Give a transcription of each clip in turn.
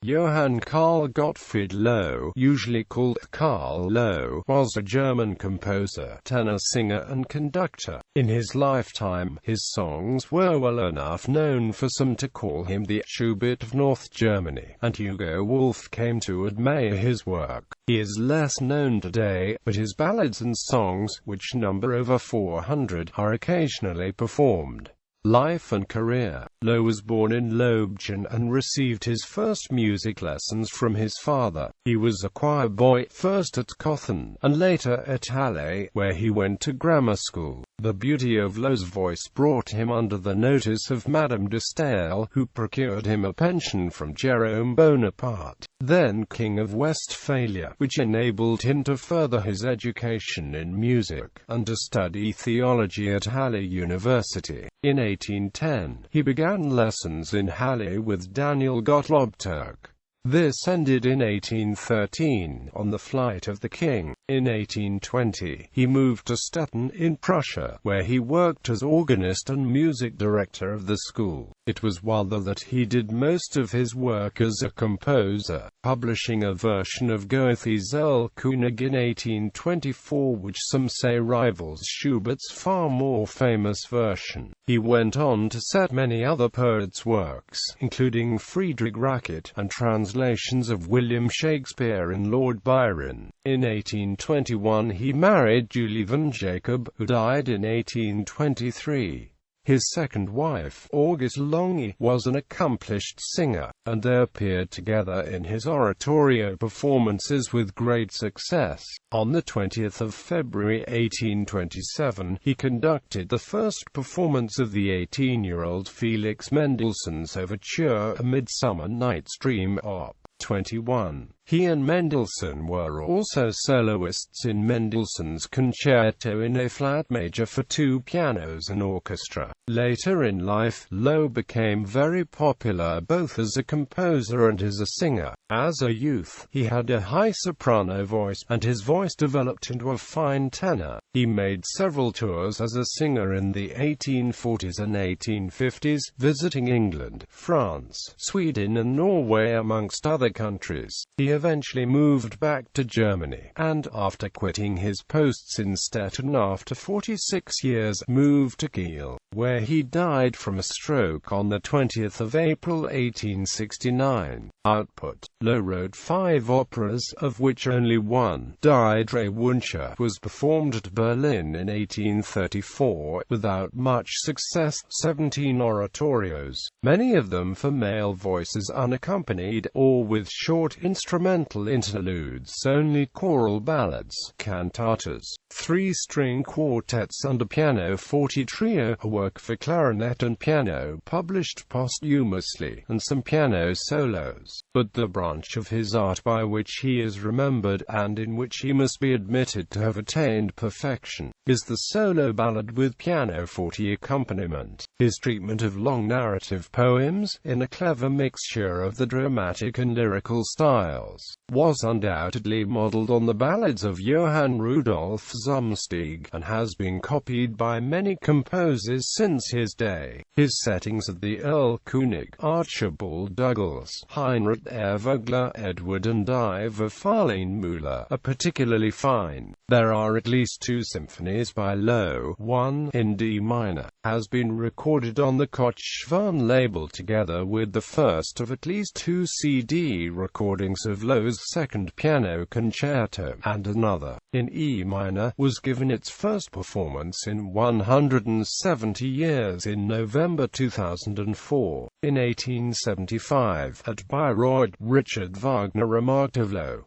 Johann Carl Gottfried Loewe, usually called Carl Loewe, was a German composer, tenor, singer and conductor. In his lifetime, his songs were well enough known for some to call him the Schubert of North Germany, and Hugo Wolf came to admire his work. He is less known today, but his ballads and songs, which number over 400, are occasionally performed. Life and career. Loewe was born in Leoben and received his first music lessons from his father. He was a choir boy, first at Cothen, and later at Halle, where he went to grammar school. The beauty of Loewe's voice brought him under the notice of Madame de Staël, who procured him a pension from Jerome Bonaparte, then King of Westphalia, which enabled him to further his education in music, and to study theology at Halle University. In 1810, he began lessons in Halle with Daniel Gottlob Türk. This ended in 1813, on the flight of the king. In 1820, he moved to Stettin in Prussia, where he worked as organist and music director of the school. It was while there that he did most of his work as a composer, publishing a version of Goethe's Erlkönig in 1824, which some say rivals Schubert's far more famous version. He went on to set many other poets' works, including Friedrich Racket, and translations of William Shakespeare and Lord Byron. In 1821 he married Julie van Jacob, who died in 1823. His second wife, August Longe, was an accomplished singer, and they appeared together in his oratorio performances with great success. On the 20th of February 1827, he conducted the first performance of the 18-year-old Felix Mendelssohn's overture, A Midsummer Night's Dream, Op. 21. He and Mendelssohn were also soloists in Mendelssohn's Concerto in A-flat major for two pianos and orchestra. Later in life, Loewe became very popular both as a composer and as a singer. As a youth, he had a high soprano voice, and his voice developed into a fine tenor. He made several tours as a singer in the 1840s and 1850s, visiting England, France, Sweden and Norway amongst other countries. He eventually moved back to Germany, and, after quitting his posts in Stettin after 46 years, moved to Kiel, where he died from a stroke on the 20th of April 1869. Output. Loewe wrote 5 operas, of which only one, Die drei Wünsche, was performed at Berlin in 1834, without much success, 17 oratorios, many of them for male voices unaccompanied, or with short instrumental interludes, only choral ballads, cantatas, 3-string quartets and a pianoforte trio, a work for clarinet and piano published posthumously, and some piano solos. But the branch of his art by which he is remembered, and in which he must be admitted to have attained perfection, is the solo ballad with pianoforte accompaniment. His treatment of long narrative poems, in a clever mixture of the dramatic and lyrical styles, was undoubtedly modeled on the ballads of Johann Rudolf Zumsteeg, and has been copied by many composers since his day. His settings of the Erlkönig, Archibald Douglas, Heinrich Vogler, Edward and Ivor Farlane-Müller, are particularly fine. There are at least 2 symphonies by Loewe. One, in D minor, has been recorded on the Koch-Schwan label together with the first of at least 2 CD recordings of Loewe's second piano concerto, and another, in E minor, was given its first performance in 170 years in November 2004. In 1875, at Bayreuth, Richard Wagner remarked of Loewe,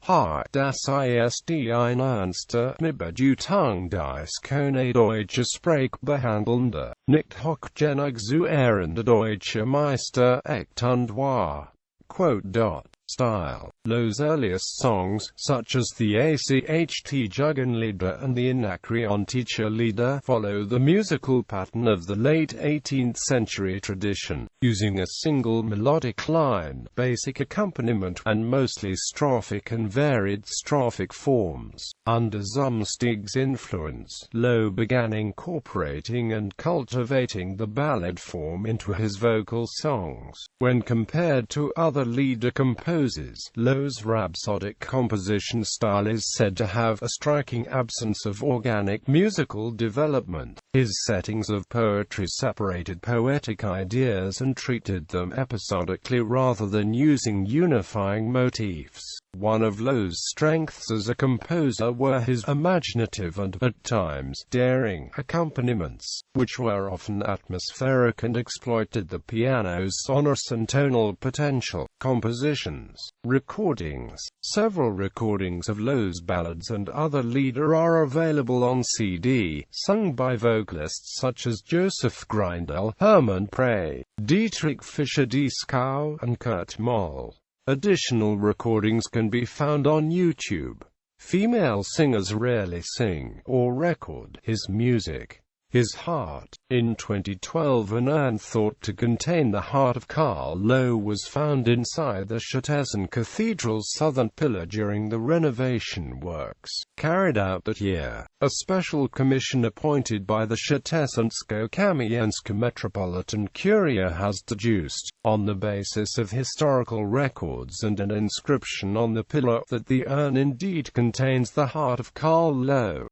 Das ist die einernste, Bedeutung des keine deutsche Sprechbehandelnde, nicht hochgenig zu ehrende deutsche Meister, echt und wahr. Style. Loewe's earliest songs, such as the ACHT Jugendlieder and the Anacreon Teacherlieder, follow the musical pattern of the late 18th century tradition, using a single melodic line, basic accompaniment, and mostly strophic and varied strophic forms. Under Zumstig's influence, Loewe began incorporating and cultivating the ballad form into his vocal songs. When compared to other lieder composers, Loewe's rhapsodic composition style is said to have a striking absence of organic musical development. His settings of poetry separated poetic ideas and treated them episodically rather than using unifying motifs. One of Loewe's strengths as a composer were his imaginative and, at times, daring accompaniments, which were often atmospheric and exploited the piano's sonorous and tonal potential. Compositions. Recordings. Several recordings of Loewe's ballads and other lieder are available on CD, sung by vocalists such as Joseph Grindel, Hermann Prey, Dietrich Fischer-Dieskau, and Kurt Moll. Additional recordings can be found on YouTube. Female singers rarely sing or record his music. His Heart. In 2012, an urn thought to contain the heart of Carl Loewe was found inside the Szczecin Cathedral's southern pillar during the renovation works carried out that year. A special commission appointed by the Szczecińsko-Kamieniecka Metropolitan Curia has deduced, on the basis of historical records and an inscription on the pillar, that the urn indeed contains the heart of Carl Loewe.